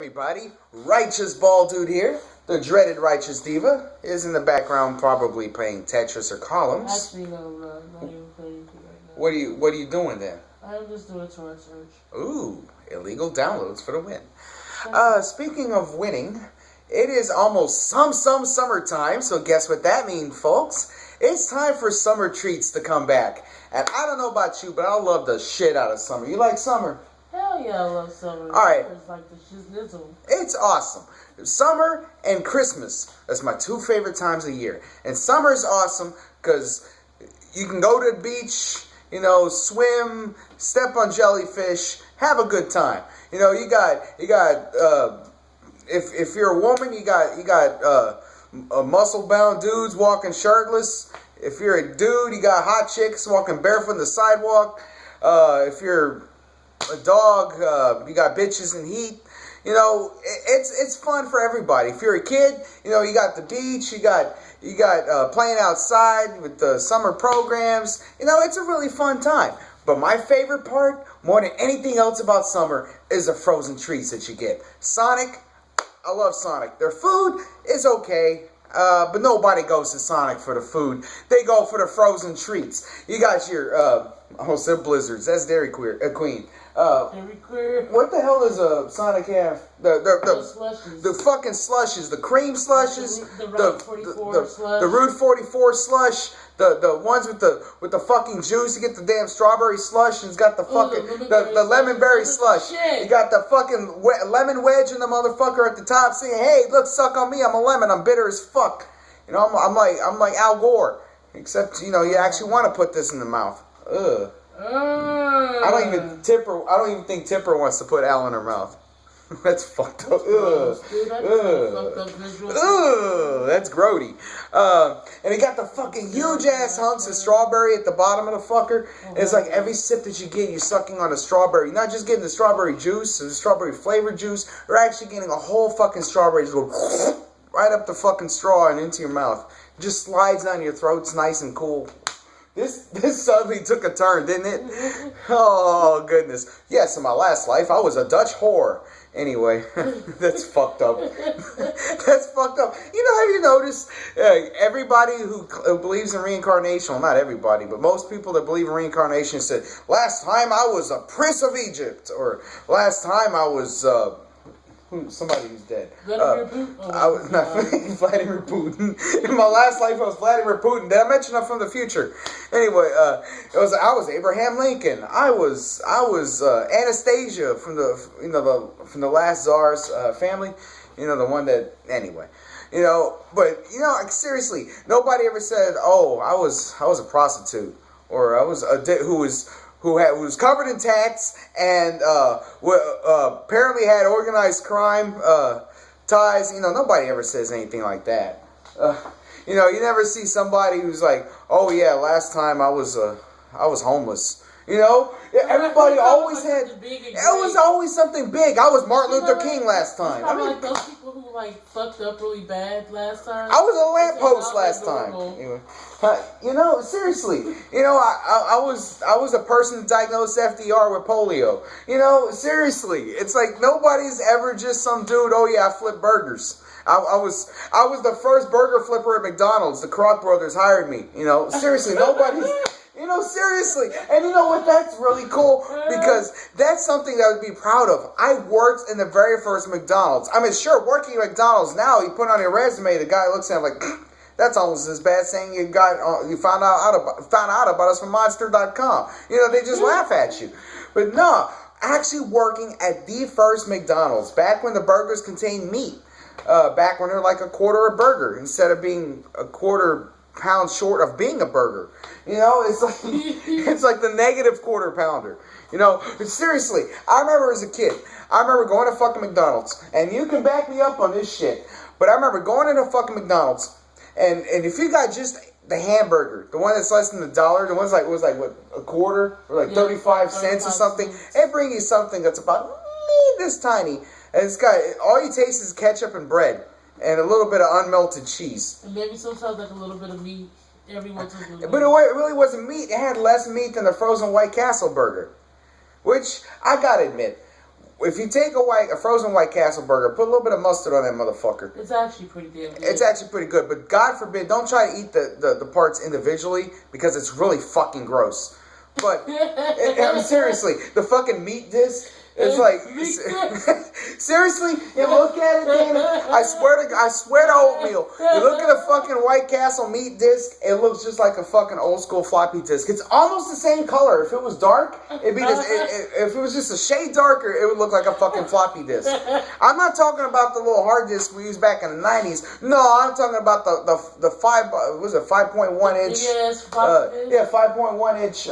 Everybody, Righteous Ball Dude here. The dreaded Righteous Diva is in the background, probably playing Tetris or Columns. Actually, no, not even playing right now. What are you doing then? I'm just doing a torrent search. Ooh, illegal downloads for the win. Speaking of winning, it is almost some summertime, so guess what that means, folks? It's time for summer treats to come back. And I don't know about you, but I love the shit out of summer. You like summer? Hell yeah, I love summer. All right. It's like the shizzle. It's awesome. Summer and Christmas. That's my two favorite times of year. And summer is awesome because you can go to the beach, swim, step on jellyfish, have a good time. You got if you're a woman, you got muscle-bound dudes walking shirtless. If you're a dude, you got hot chicks walking barefoot on the sidewalk. If you're a dog, you got bitches in heat. It's fun for everybody. If you're a kid, you got the beach, you got playing outside with the summer programs. It's a really fun time. But my favorite part, more than anything else about summer, is the frozen treats that you get. Sonic, I love Sonic. Their food is okay, but nobody goes to Sonic for the food. They go for the frozen treats. You got your, I almost said Blizzards. That's Dairy Queen. What the hell does a Sonic have? The fucking slushes, the cream slushes, the Route 44 slush, the Route 44 slush, the ones with the fucking juice. You get the damn strawberry slush, and it's got the fucking the lemon berry slush. You got the fucking lemon wedge in the motherfucker at the top saying, "Hey, look, suck on me. I'm a lemon. I'm bitter as fuck." I'm like Al Gore, except you actually want to put this in the mouth. Ugh. I don't even think Tipper wants to put Al in her mouth. That's fucked up. Ugh. Dude, fucked up visual. Ugh. That's grody. And it got the fucking huge ass hunks of strawberry at the bottom of the fucker. And it's like every sip that you get, you're sucking on a strawberry. You're not just getting the strawberry juice or the strawberry flavored juice. You're actually getting a whole fucking strawberry just go right up the fucking straw and into your mouth. It just slides down your throat. It's nice and cool. This suddenly took a turn, didn't it? Oh, goodness. Yes, in my last life, I was a Dutch whore. Anyway, that's fucked up. That's fucked up. Have you noticed everybody who believes in reincarnation, well, not everybody, but most people that believe in reincarnation said, last time I was a prince of Egypt, or last time I was... somebody who's dead. Vladimir Putin? I was not Vladimir Putin. In my last life, I was Vladimir Putin. Did I mention I'm from the future? Anyway, I was Abraham Lincoln. I was Anastasia from the last Tsar's family. The one that anyway. But seriously, nobody ever said, "Oh, I was a prostitute," or I was who was covered in tats and apparently had organized crime ties. Nobody ever says anything like that. You never see somebody who's like, "Oh yeah, last time I was homeless." Everybody always had. It was always something big. I was Martin Luther King last time. I mean, like those people who fucked up really bad last time. I was a lamppost last time. Seriously. I was a person diagnosed FDR with polio. Seriously. It's like nobody's ever just some dude. Oh yeah, I flip burgers. I was the first burger flipper at McDonald's. The Kroc brothers hired me. Seriously, nobody's. Seriously. And you know what? That's really cool because that's something that I would be proud of. I worked in the very first McDonald's. I mean, sure, working at McDonald's now, you put on your resume, the guy looks at it like, that's almost as bad saying you found out about us from Monster.com. They just laugh at you. But no, actually working at the first McDonald's, back when the burgers contained meat, back when they're like a quarter a burger instead of being a quarter pound short of being a burger. It's like the negative quarter pounder. Seriously, I remember as a kid, I remember going to fucking McDonald's, and you can back me up on this shit, but I remember going to the fucking McDonald's, and if you got just the hamburger, the one that's less than $1, the one's was what, a quarter, or 35 cents or something, they bring you something that's about this tiny, and it's got, all you taste is ketchup and bread. And a little bit of unmelted cheese. And maybe sometimes a little bit of meat. Every once in a while. But it really wasn't meat. It had less meat than the frozen White Castle burger. Which, I gotta admit, if you take a frozen White Castle burger, put a little bit of mustard on that motherfucker. It's actually pretty damn good. It's actually pretty good, but God forbid, don't try to eat the parts individually because it's really fucking gross. But I mean, seriously, the fucking meat disc. It's like, seriously, you look at it, Dana, I swear to oatmeal, you look at a fucking White Castle meat disc, it looks just like a fucking old school floppy disc. It's almost the same color. If it was dark, it'd be this, if it was just a shade darker, it would look like a fucking floppy disc. I'm not talking about the little hard disk we used back in the 90s. No, I'm talking about the 5.1 inch, Yes, 5.1 inch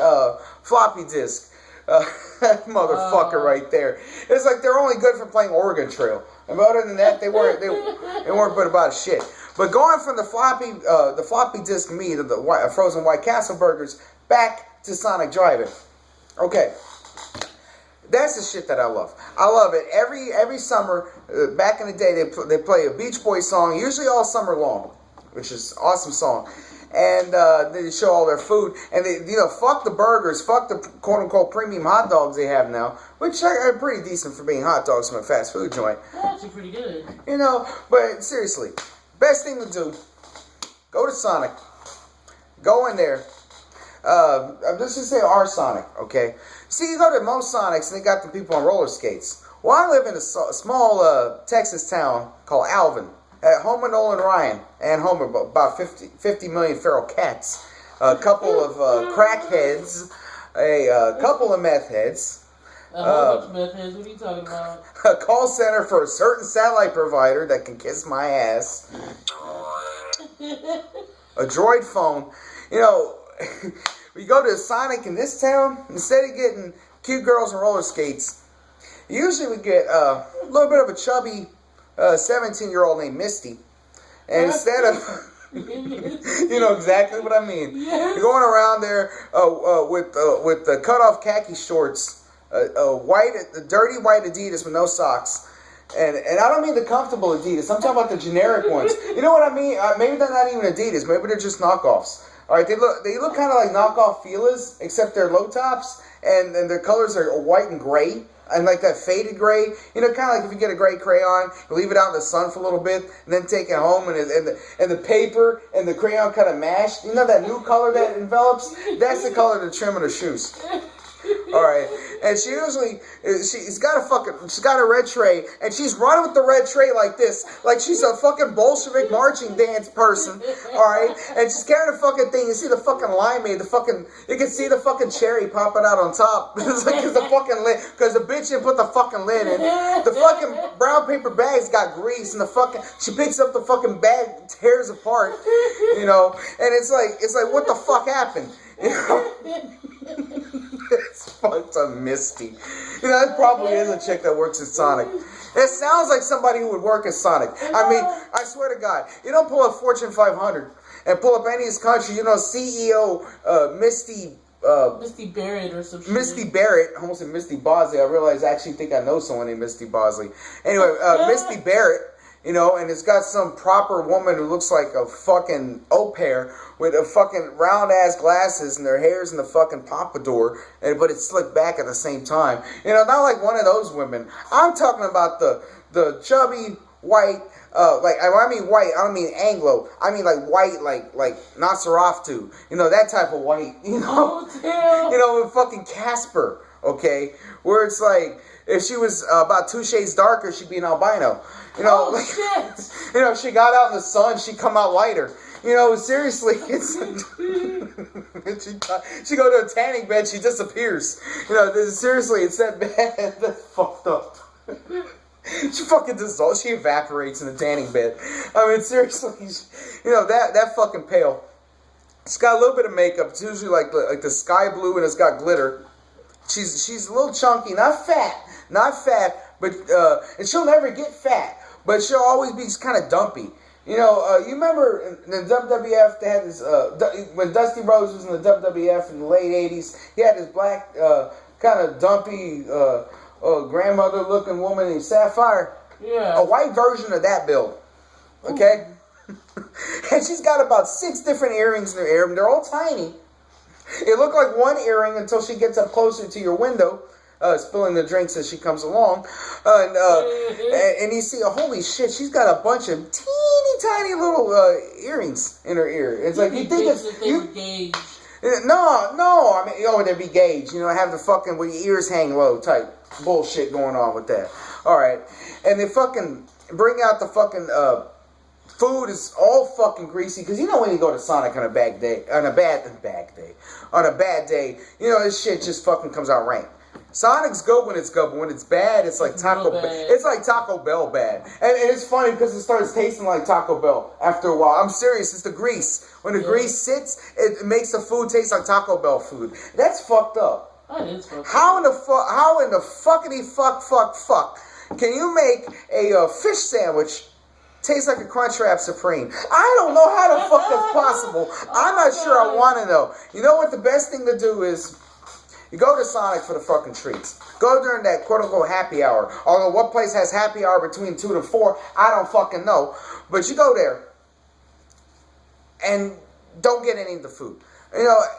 floppy disk. That motherfucker right there. It's like they're only good for playing Oregon Trail. And other than that, they weren't good about shit. But going from the floppy disk meat of the frozen White Castle burgers back to Sonic Drive-In. Okay, that's the shit that I love. I love it. Every summer, back in the day, they play a Beach Boys song, usually all summer long, which is an awesome song. And they show all their food, and they, fuck the burgers, fuck the quote-unquote premium hot dogs they have now, which are pretty decent for being hot dogs from a fast food joint. They're actually pretty good. But seriously, best thing to do, go to Sonic, go in there, let's just say our Sonic, okay? See, you go to most Sonics, and they got the people on roller skates. Well, I live in a small Texas town called Alvin. At home of Nolan Ryan and home of about 50 million feral cats, a couple of crackheads, a couple of meth heads, a whole bunch of meth heads. What are you talking about? A call center for a certain satellite provider that can kiss my ass, a droid phone. We go to Sonic in this town, instead of getting cute girls and roller skates, usually we get a little bit of a chubby 17-year-old named Misty, and instead of you know exactly what I mean. Yes. You're going around there with the cut-off khaki shorts, dirty white Adidas with no socks, and I don't mean the comfortable Adidas. I'm talking about the generic ones. You know what I mean? Maybe they're not even Adidas. Maybe they're just knockoffs. All right, they look kind of like knockoff Fila's, except they're low tops, and their colors are white and gray. And like that faded gray, kind of like if you get a gray crayon, you leave it out in the sun for a little bit, and then take it home, and the paper and the crayon kind of mashed. You know that new color that envelops? That's the color of the trim of the shoes. All right, and she's got a red tray, and she's running with the red tray like this, like she's a fucking Bolshevik marching dance person. All right, and she's carrying a fucking thing. You see the fucking limeade, you can see the fucking cherry popping out on top. It's like because the bitch didn't put the fucking lid in. The fucking brown paper bag's got grease, and she picks up the fucking bag, tears apart, and it's like what the fuck happened? It's fucked up Misty. That probably is a chick that works at Sonic. It sounds like somebody who would work at Sonic. I mean, I swear to God, you don't pull up Fortune 500 and pull up any of these countries, CEO Misty Barrett or some shit. Misty Barrett, I almost said Misty Bosley. I realized I actually think I know someone named Misty Bosley. Anyway, Misty Barrett, and it's got some proper woman who looks like a fucking au pair with a fucking round ass glasses, and their hair's in the fucking pompadour, but it's slicked back at the same time. Not like one of those women. I'm talking about the chubby white. I mean white. I don't mean Anglo. I mean like white, like Nosferatu. That type of white. Oh, damn. With fucking Casper. Okay, where it's like if she was about 2 shades darker, she'd be an albino. Shit. If she got out in the sun, she'd come out lighter. Seriously, it's she go to a tanning bed, she disappears. Seriously, it's that bad. That's fucked up. She fucking dissolves. She evaporates in the tanning bed. I mean, seriously, that fucking pale. It's got a little bit of makeup. It's usually like the sky blue, and it's got glitter. She's a little chunky, not fat, but and she'll never get fat, but she'll always be kind of dumpy. You remember in the WWF, they had this, when Dusty Rhodes was in the WWF in the late 80s, he had this black, kind of dumpy, grandmother-looking woman named Sapphire. Yeah. A white version of that build. Okay? And she's got about 6 different earrings in her ear, and they're all tiny. It looked like one earring until she gets up closer to your window. spilling the drinks as she comes along. And you see, holy shit, she's got a bunch of teeny tiny little earrings in her ear. It's like, you think it's... Gauged. No, I mean, they'd be gauged. Have the fucking, with your ears hang low type bullshit going on with that. Alright. And they fucking bring out the fucking, food is all fucking greasy, because when you go to Sonic on a bad day, this shit just fucking comes out rank. Sonic's good when it's good, but when it's bad, it's like Taco Bell. It's like Taco Bell bad. And it's funny because it starts tasting like Taco Bell after a while. I'm serious, it's the grease. When the grease sits, it makes the food taste like Taco Bell food. That's fucked up. That is fucked up. How in the fuckity fuck can you make a fish sandwich taste like a Crunchwrap Supreme? I don't know how the fuck that's possible. I'm not sure I want to know. You know what the best thing to do is? You go to Sonic for the fucking treats. Go during that quote-unquote happy hour. Although what place has happy hour between 2 to 4, I don't fucking know. But you go there and don't get any of the food.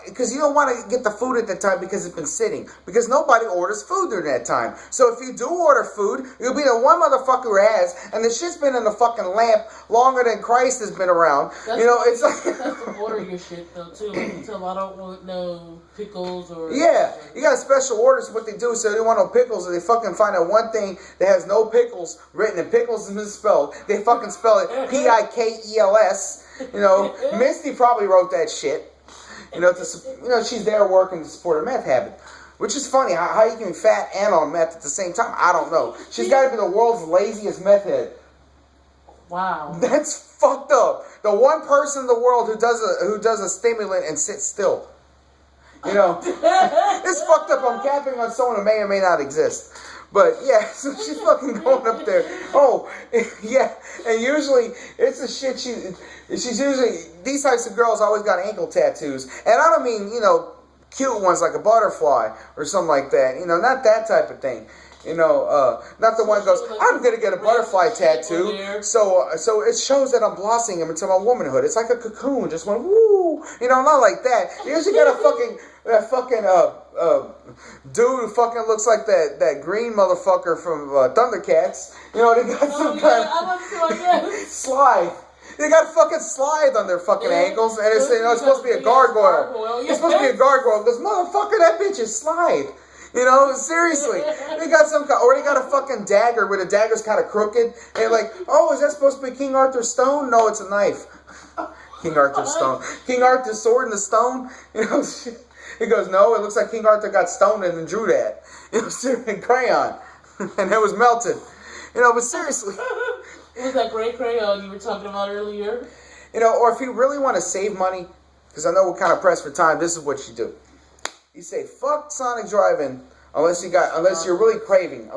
Because you don't want to get the food at that time because it's been sitting. Because nobody orders food during that time. So if you do order food, you'll be the one motherfucker who has, and the shit's been in the fucking lamp longer than Christ has been around. It's like... That's to order your shit, though, too. Like, you tell them, I don't want no pickles or... Yeah, you got special orders. What they do, so they don't want no pickles, and they fucking find out one thing that has no pickles written, and pickles is misspelled. They fucking spell it P-I-K-E-L-S. Misty probably wrote that shit. She's there working to support her meth habit. Which is funny, how you can be fat and on meth at the same time, I don't know. She's got to be the world's laziest meth head. Wow. That's fucked up. The one person in the world who does a stimulant and sits still. It's fucked up. I'm capping on someone who may or may not exist. But yeah, so she's fucking going up there. Oh, yeah. And usually, it's the shit she's usually, these types of girls always got ankle tattoos. And I don't mean, cute ones like a butterfly or something like that. Not that type of thing. Not the one that goes, I'm going to get a butterfly tattoo. So it shows that I'm blossoming into my womanhood. It's like a cocoon. Just went, woo. Not like that. You usually got that fucking dude who fucking looks like that green motherfucker from Thundercats. They got some kind of slide. They got fucking slide on their fucking ankles, and it's supposed to be a gargoyle. It's supposed to be a gargoyle. Because motherfucker, that bitch is slide. Seriously. They got or they got a fucking dagger where the dagger's kind of crooked. And they're like, oh, is that supposed to be King Arthur's stone? No, it's a knife. King Arthur's stone. King Arthur's sword in the stone? He goes, no, it looks like King Arthur got stoned and then drew that. In crayon. And it was melted. But seriously. It was that gray crayon you were talking about earlier. Or if you really want to save money, because I know we're kind of pressed for time, this is what you do. You say, fuck Sonic Drive-In, unless you're really craving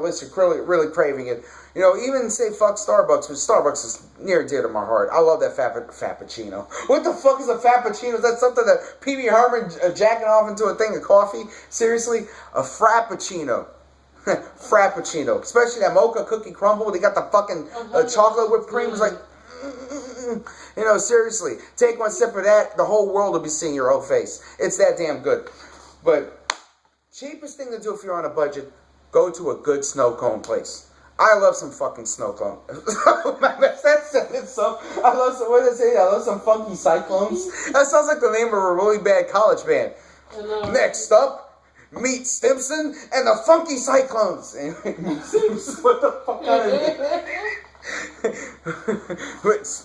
it. Even say fuck Starbucks, which Starbucks is near and dear to my heart. I love that Frappuccino. What the fuck is a Frappuccino? Is that something that Pee Wee Herman jacking off into a thing of coffee? Seriously? A Frappuccino. Frappuccino. Especially that mocha cookie crumble. They got the fucking chocolate whipped cream. It's like... seriously. Take one sip of that, the whole world will be seeing your old face. It's that damn good. But cheapest thing to do if you're on a budget, go to a good snow cone place. I love some fucking snow cone. That's so. I love some. What did I say? I love some funky cyclones. That sounds like the name of a really bad college band. Next up, meet Stimson and the Funky Cyclones. Meet Stimson. What the fuck out of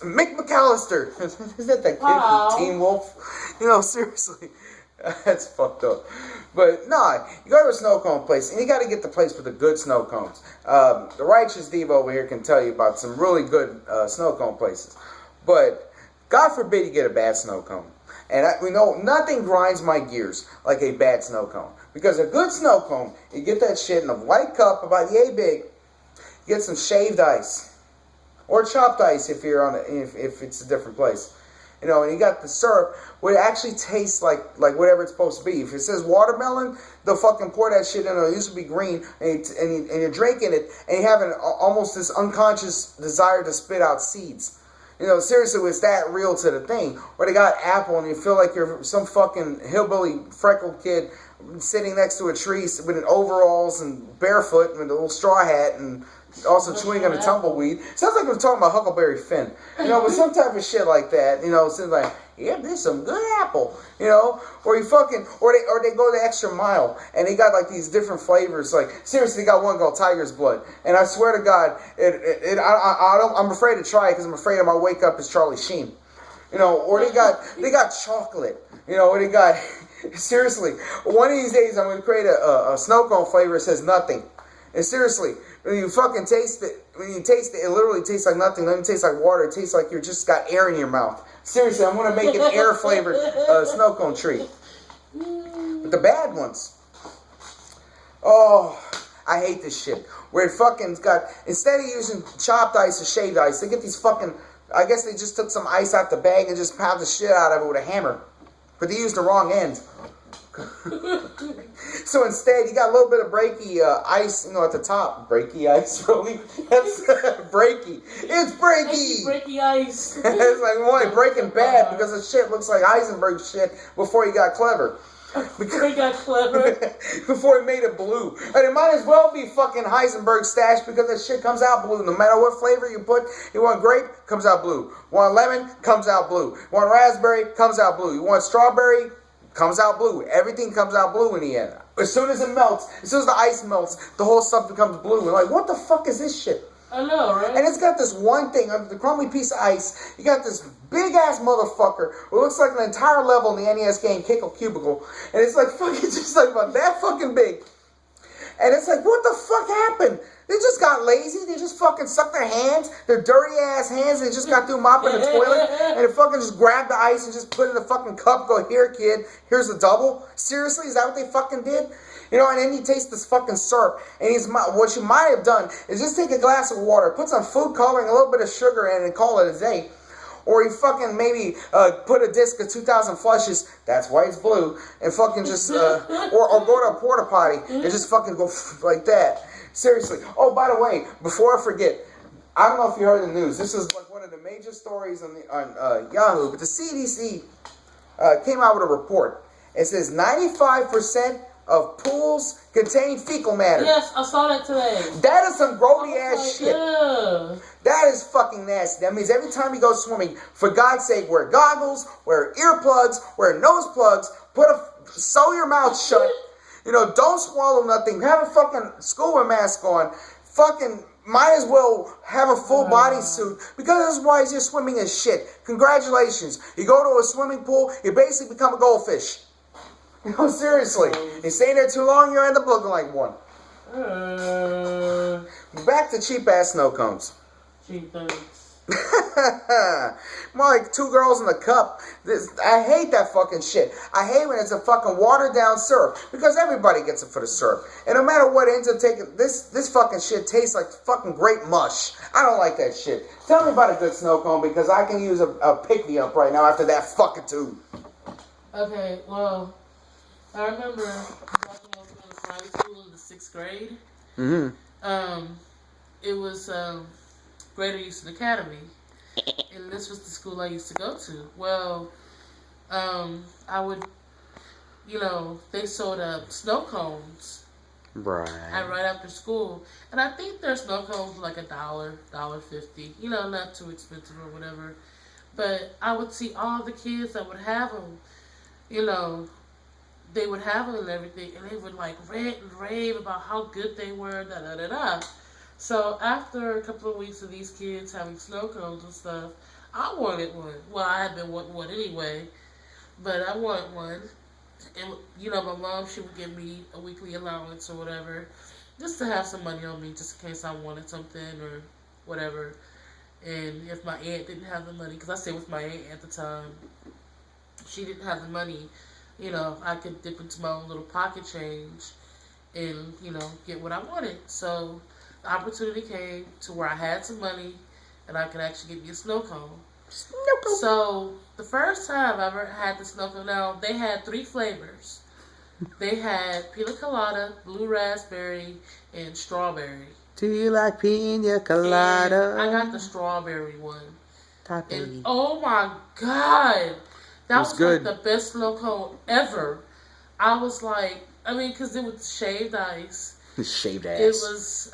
Mick McAllister. Is that kid from Teen Wolf? Seriously. That's fucked up. But, nah, you go to a snow cone place, and you got to get the place with the good snow cones. The Righteous Diva over here can tell you about some really good snow cone places. But, God forbid you get a bad snow cone. And we know nothing grinds my gears like a bad snow cone. Because a good snow cone, you get that shit in a white cup about yay big, you get some shaved ice. Or chopped ice if you're on if it's a different place. And you got the syrup, where it actually tastes like whatever it's supposed to be. If it says watermelon, they'll fucking pour that shit in. It'll used to be green, and you're drinking it, and you have almost this unconscious desire to spit out seeds. You know, seriously, it's that real to the thing. Or they got apple and you feel like you're some fucking hillbilly freckled kid sitting next to a tree with an overalls and barefoot and a little straw hat and also chewing on a tumbleweed. Sounds like we're talking about Huckleberry Finn. You know, with some type of shit like that. You know, it's like, yeah, this is some good apple. You know, or you fucking, or they go the extra mile and they got like these different flavors. Like seriously, they got one called Tiger's Blood, and I swear to God, I'm afraid to try it because I'm afraid I might wake up as Charlie Sheen. You know, or they got chocolate. You know, or they got seriously. One of these days, I'm gonna create a snow cone flavor that says nothing. And seriously, when you fucking taste it, it literally tastes like nothing. Let me taste like water. It tastes like you just got air in your mouth. Seriously, I'm gonna make an air flavored snow cone treat. But the bad ones, oh, I hate this shit. Where it fucking got, instead of using chopped ice or shaved ice, they get these fucking, I guess they just took some ice out the bag and just pounded the shit out of it with a hammer. But they used the wrong end. So instead, you got a little bit of breaky ice, you know, at the top. Breaky ice, really? That's breaky. It's breaky. Breaky ice. It's like, boy, Breaking Bad because the shit looks like Heisenberg shit before he got clever. Before he got clever. Before he made it blue. And it might as well be fucking Heisenberg stash because that shit comes out blue. No matter what flavor you put, you want grape, comes out blue. You want lemon, comes out blue. You want raspberry, comes out blue. You want strawberry, comes out blue. Everything comes out blue in the end. As soon as it melts, as soon as the ice melts, the whole stuff becomes blue. And like, what the fuck is this shit? I know, right? And it's got this one thing, the crumbly piece of ice. You got this big ass motherfucker who looks like an entire level in the NES game Kickle Cubicle. And it's like fucking just like about that fucking big. And it's like, what the fuck happened? They just got lazy. They just fucking sucked their hands, their dirty ass hands. They just got through mopping the toilet. And they fucking just grabbed the ice and just put it in the fucking cup. Go, here, kid. Here's a double. Seriously? Is that what they fucking did? You know, and then you taste this fucking syrup. And what you might have done is just take a glass of water, put some food coloring, a little bit of sugar in it, and call it a day. Or you fucking maybe put a disc of 2,000 flushes, that's why it's blue, and fucking just, or go to a porta potty and just fucking go like that. Seriously. Oh, by the way, before I forget, I don't know if you heard the news. This is like one of the major stories on Yahoo, but the CDC came out with a report. It says 95% of pools contain fecal matter. Yes, I saw that today. That is some grody ass shit. Yeah. That is fucking nasty. That means every time you go swimming, for God's sake, wear goggles, wear earplugs, wear nose plugs, sew your mouth shut. You know, don't swallow nothing. Have a fucking scuba mask on. Fucking might as well have a full bodysuit because otherwise your swimming is shit. Congratulations. You go to a swimming pool, you basically become a goldfish. No, seriously. You stay there too long, you end up looking like one. Back to cheap ass snow cones. Cheap things. More like two girls in a cup. I hate that fucking shit. I hate when it's a fucking watered down syrup because everybody gets it for the syrup. And no matter what ends up taking, this fucking shit tastes like fucking grape mush. I don't like that shit. Tell me about a good snow cone because I can use a pick-me-up right now after that fucking tube. Okay, well, I remember back when I was in primary school in the 6th grade. Mm-hmm. It was Greater Houston Academy, and this was the school I used to go to. Well, I would, you know, they sold snow cones. Right. Right after school, and I think their snow cones were like $1.50. You know, not too expensive or whatever. But I would see all the kids that would have them. You know, they would have them and everything, and they would like rant and rave about how good they were. Da da da da. So after a couple of weeks of these kids having snow cones and stuff, I wanted one. Well, I had been wanting one anyway, but I wanted one. And, you know, my mom, she would give me a weekly allowance or whatever, just to have some money on me, just in case I wanted something or whatever. And if my aunt didn't have the money, because I stayed with my aunt at the time, she didn't have the money, you know, I could dip into my own little pocket change and, you know, get what I wanted. So the opportunity came to where I had some money and I could actually get me a snow cone. So the first time I ever had the snow cone, now they had 3 flavors. They had pina colada, blue raspberry, and strawberry. Do you like pina colada? And I got the strawberry one. And oh my God, that was good. like the best snow cone ever. I was like, I mean, because it was shaved ice. Shaved ass. It was,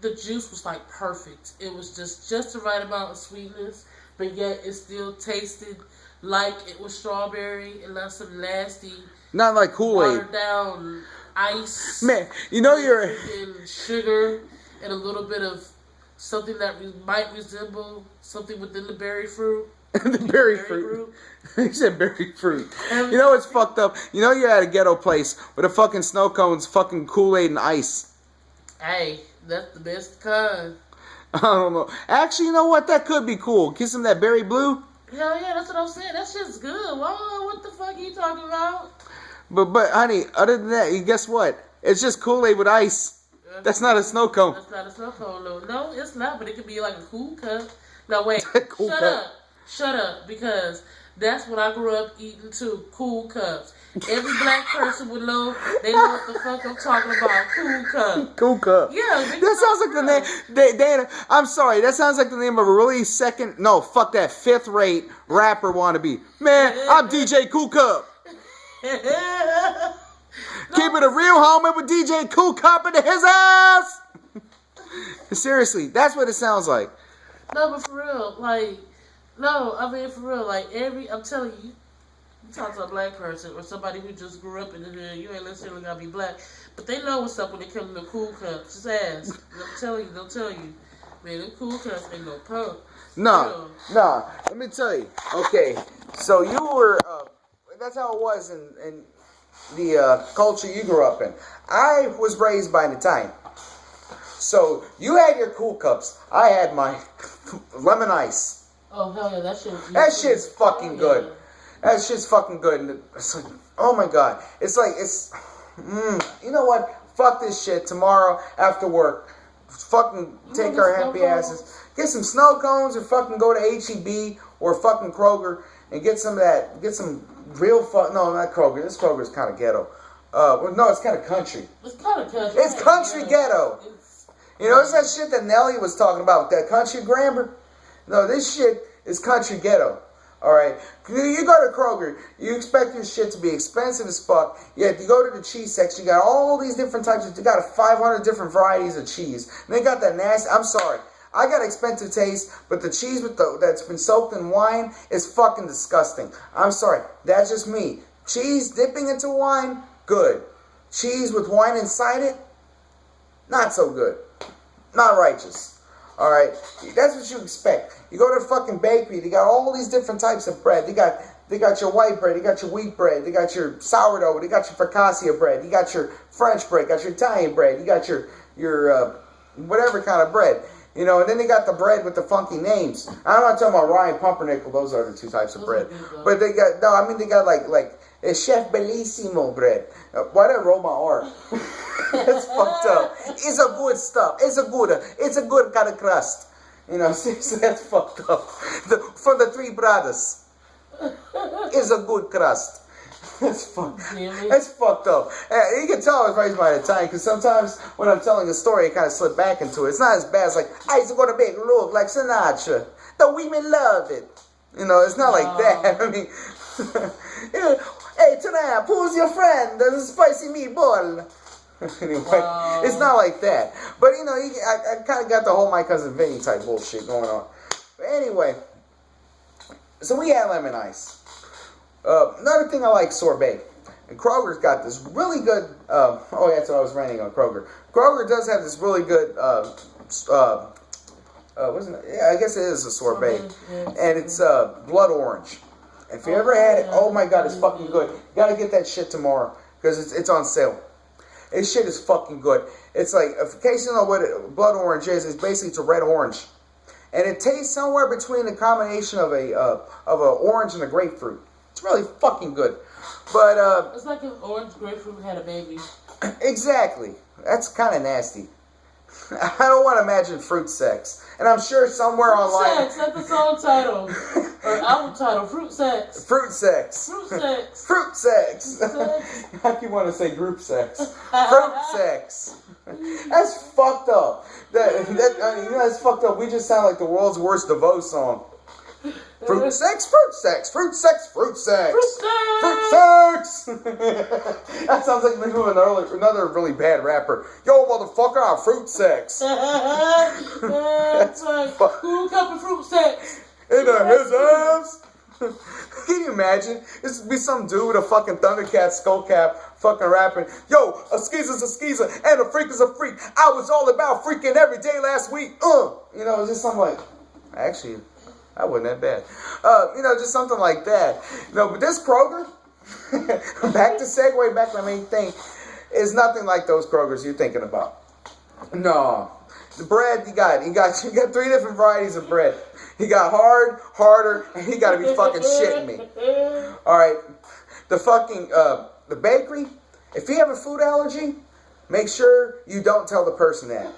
the juice was like perfect. It was just the right amount of sweetness, but yet it still tasted like it was strawberry and not some nasty, not like Kool-Aid, watered down ice. Man, you know you're sugar and a little bit of something that might resemble something within the berry fruit. The berry fruit. He said berry fruit. You know what's fucked up? You know you're at a ghetto place with a fucking snow cones, fucking Kool-Aid and ice. Hey, that's the best kind. I don't know. Actually, you know what? That could be cool. Get some of that berry blue. Hell yeah, that's what I'm saying. That shit's good. Whoa, what the fuck are you talking about? But honey, other than that, guess what? It's just Kool-Aid with ice. That's not a snow cone. That's not a snow cone, no. No, it's not, but it could be like a cool cup. No, wait. Shut up, because that's what I grew up eating too. Cool cups. Every black person would know. They know what the fuck I'm talking about. Cool cup. Cool cup. Yeah. That sounds like the name. I'm sorry. That sounds like the name of a really fifth rate rapper wannabe. Man, I'm DJ Cool Cup. Keep it a real homie with DJ Cool Cup into his ass. Seriously, that's what it sounds like. No, but for real, like, no, I mean for real, like I'm telling you. You talk to a black person or somebody who just grew up in the hood, you ain't necessarily gotta be black, but they know what's up when it comes to cool cups. Just ask. They'll tell you. Man, them cool cups ain't no pump. No. Let me tell you. Okay, so you were, that's how it was in the culture you grew up in. I was raised by an Italian. So you had your cool cups. I had my lemon ice. Oh, hell yeah, that shit's fucking good. Yeah. That shit's fucking good. And it's like, oh my God. It's like, you know what? Fuck this shit. Tomorrow after work, fucking take our happy asses. Get some snow cones or fucking go to H-E-B or fucking Kroger and get some of that. Get some real no, not Kroger. This Kroger's kind of ghetto. No, it's kind of country. It's kind of country. It's country ghetto. You know, it's that shit that Nelly was talking about, that country grammar. No, this shit is country ghetto. All right, you go to Kroger, you expect your shit to be expensive as fuck. Yet you go to the cheese section, you got all these different types of, you got 500 different varieties of cheese. And they got that nasty. I'm sorry, I got expensive taste, but the cheese that's been soaked in wine is fucking disgusting. I'm sorry, that's just me. Cheese dipping into wine, good. Cheese with wine inside it, not so good. Not righteous. All right, that's what you expect. You go to the fucking bakery, they got all these different types of bread. They got your white bread, they got your wheat bread, they got your sourdough, they got your focaccia bread, you got your French bread, got your Italian bread, you got your whatever kind of bread. You know, and then they got the bread with the funky names. I'm not talking about Ryan Pumpernickel, those are the two types of bread. But they got like a Chef Bellissimo bread. Why did I roll my R? That's fucked up. It's a good stuff. It's a good kind of crust. You know, seriously, that's fucked up. From the Three Brothers. It's a good crust. That's fucked up. You can tell I was raised by an Italian because sometimes when I'm telling a story, I kind of slip back into it. It's not as bad as like, I used to go to bed and look like Sinatra. The women love it. You know, it's not like that. I mean, hey, tonight, who's your friend? There's a spicy meatball. Anyway, it's not like that. But, you know, I kind of got the whole My Cousin Vinny type bullshit going on. But anyway, so we had lemon ice. Another thing I like, sorbet. And Kroger's got this really good, that's what I was ranting on Kroger. Kroger does have this really good, wasn't it? Yeah, I guess it is a sorbet. And it's blood orange. If you ever had it, oh my God, it's fucking good. You gotta get that shit tomorrow because it's on sale. This shit is fucking good. It's like, in case you know what blood orange is, it's basically it's a red orange. And it tastes somewhere between a combination of a orange and a grapefruit. It's really fucking good. But it's like if orange grapefruit had a baby. Exactly. That's kind of nasty. I don't want to imagine fruit sex. And I'm sure somewhere Fruit online. sex, that's the song title. Or album title, Fruit Sex. Fruit sex. Fruit sex. Fruit sex. Fruit sex. How do you want to say group sex? Fruit sex. That's fucked up. That's fucked up. We just sound like the world's worst DeVoe song. Fruit sex, fruit sex, fruit sex, fruit sex. Fruit sex. Fruit sex. That sounds like the name of another really bad rapper. Yo, motherfucker, I'm fruit sex. That's like, who cup of fruit sex? In his ass. Can you imagine? This would be some dude with a fucking Thundercat skull cap fucking rapping. Yo, a skeezer's a skeezer and a freak is a freak. I was all about freaking every day last week. You know, it's just something like, actually, that wasn't that bad. You know, just something like that. You know, but this Kroger, back to my main thing, is nothing like those Krogers you're thinking about. No. The bread, you got 3 different varieties of bread. You got hard, harder, and you gotta be fucking shitting me. Alright. The fucking, the bakery, if you have a food allergy, make sure you don't tell the person that.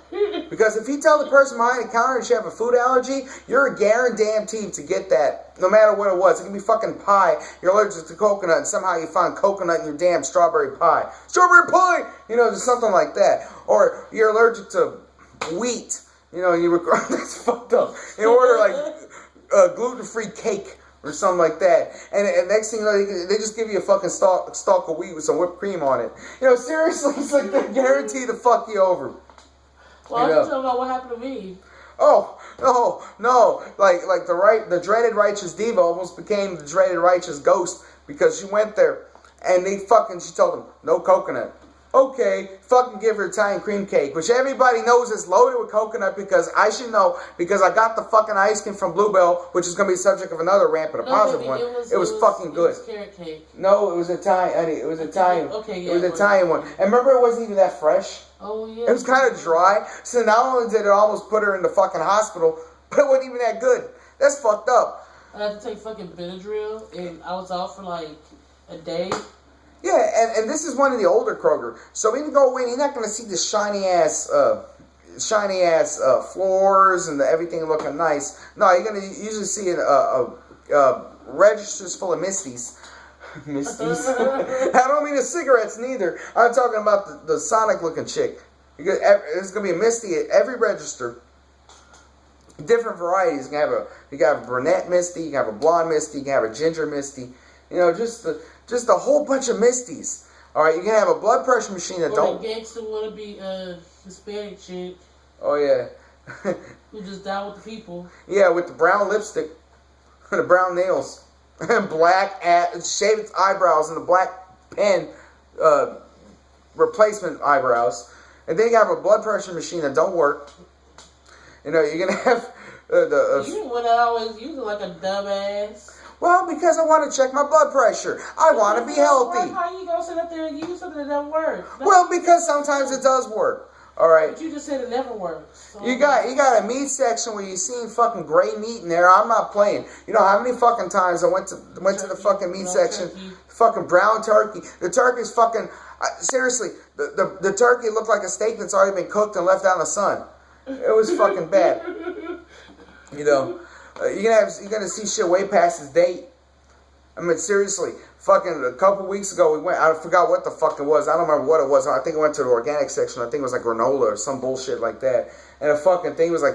Because if you tell the person behind the counter that you have a food allergy, you're guaranteed to get that, no matter what it was. It can be fucking pie. You're allergic to coconut, and somehow you find coconut in your damn strawberry pie. Strawberry pie! You know, just something like that. Or you're allergic to wheat. You know, that's fucked up. You order like gluten-free cake or something like that, and next thing you know, they just give you a fucking stalk of wheat with some whipped cream on it. You know, seriously, it's like they're guaranteed to fuck you over. Well, I can tell about what happened to me. Oh, no, like the dreaded righteous diva almost became the dreaded righteous ghost because she went there and she told them no coconut. Okay, fucking give her Italian cream cake, which everybody knows is loaded with coconut because I should know because I got the fucking ice cream from Bluebell, which is going to be the subject of another rant, but a positive one. It was fucking good. It was carrot cake. No, it was Italian. It was Italian. Okay, yeah. It was Italian one. And remember, it wasn't even that fresh. Oh, yeah. It was kind of dry. So not only did it almost put her in the fucking hospital, but it wasn't even that good. That's fucked up. I had to take fucking Benadryl, and I was out for like a day. Yeah, and this is one of the older Kroger. So when you go in, you're not going to see the shiny ass floors and everything looking nice. No, you're going to usually see registers full of misties. Misties. I don't mean the cigarettes neither. I'm talking about the Sonic looking chick. There's going to be a misty at every register. Different varieties. You can have a brunette misty, you can have a blonde misty, you can have a ginger misty. You know, just a whole bunch of misties. All right, you can have a blood pressure machine that don't. Or the gangster wanna be Hispanic chick. Oh yeah. Who just died with the people. Yeah, with the brown lipstick, the brown nails, and shaved its eyebrows and the black pen replacement eyebrows, and then you have a blood pressure machine that don't work. You know, you're gonna have you want to always use it like a dumbass. Well, because I want to check my blood pressure. I want to be healthy. How you gonna sit up there and use something that doesn't work? Well, because sometimes it does work. All right. But you just said it never works. So you got a meat section where you seen fucking gray meat in there. I'm not playing. You know how many fucking times I went to the fucking meat section, fucking brown turkey. The turkey's fucking seriously. The turkey looked like a steak that's already been cooked and left out in the sun. It was fucking bad. You know. You're gonna see shit way past its date. I mean, seriously, fucking a couple weeks ago we went. I forgot what the fuck it was. I don't remember what it was. I think I went to the organic section. I think it was like granola or some bullshit like that. And the fucking thing was like